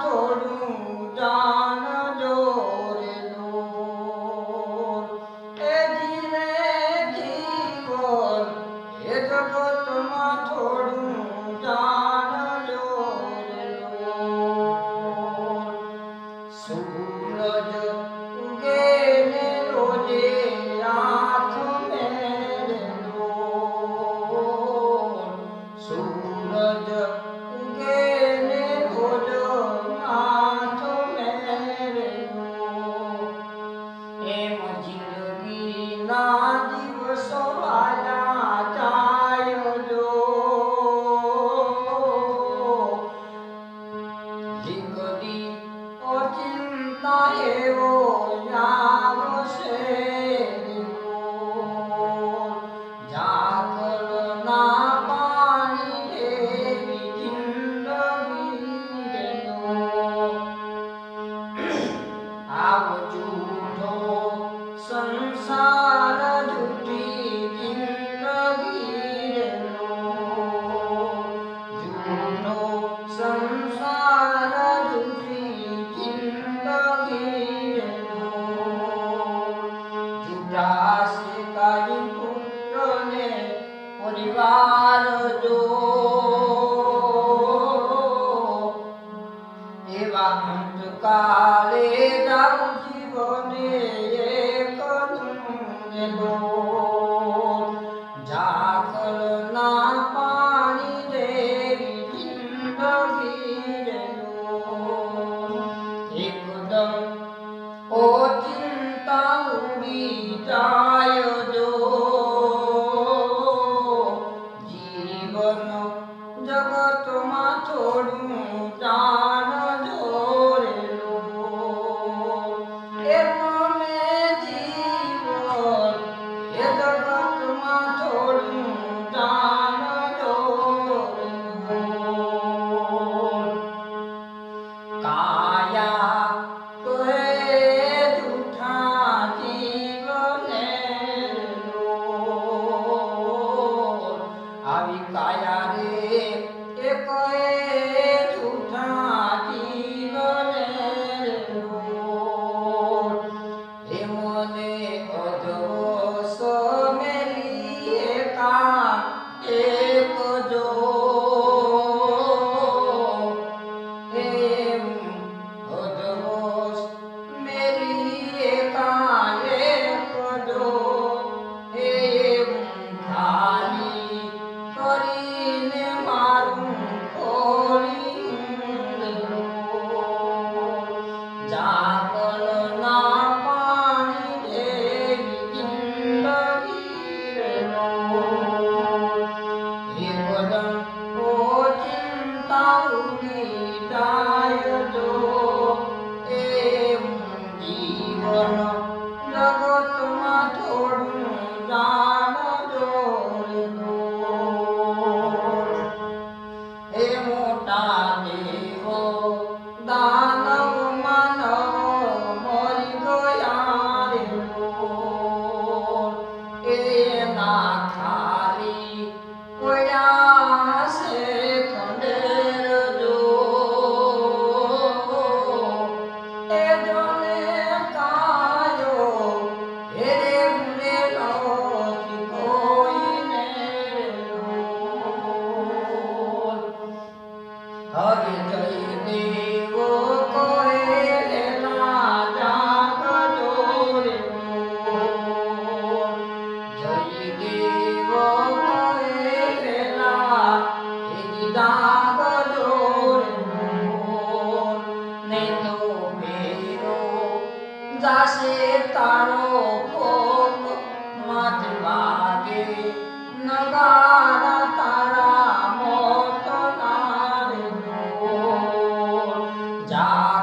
થોડું જાણજો રે લોલ એ ધીરે જીવન એ જગતમાં થોડું જાણજો રે લોલ સૂરજ ઉગે ને રોજે આંખ મેરે લોલ સૂરજ ઉગે ને રોજ આંખ મેરે લોલ એમ જિંદગીના દિવસો વાલા જાય જો જિંદગી ઓચિંતા એવો આવશે ઝાકળના પાણી જેવી જિંદગી આવ જૂઠો સંસાર જૂઠી જિંદગી જૂઠો સંસાર જૂઠી જિંદગી જૂઠા શિકારી પુત્રને પરિવાર જો એવા અંતકાલે જાઉં જીવને એક લોલ ઝાકળના પાણી જેવી જિંદગી લોલ એકદમ ઓચિંતા ઉડી જાય જો જીવન જગતમાં થોડું જાણજો રે લોલ એ તમે જીવન એ જગતમાં થોડું જાણજો રે લોલ કાયા કહે જૂઠા જીવને લોલ આવી કાયા રે એ કહે જૂઠા જીવને લોલ એ મને અધવસ મેલી એકા એક જો એમ અધવસ મેલી એકા એક જો એમ ખાલી કરીને મારું ખોલી ઝાકળના પાણી જેવી જિંદગી લોલ એકદમ ઓચિંતા ઉડી જાય જો એમ જીવન જગતમાં થોડું જાણજો રે લોલ હે મોટા દેવો દાનવ માનવ મરી ગયા રે લોલ એના ખાલી પડ્યા છે ખંડેર જો એ જોને કાયો હેરે ભૂલેલો કોઈને લોલ હવે જય દેવો કહે લેલા જાગજો રે લોલ જય દેવો કહે લેલા એ જાગજો રે લોલ નહીં તો ફેરો જાશે તારો ભોગ માથે વાગે નગારા તારા મોતના રે લોલ જા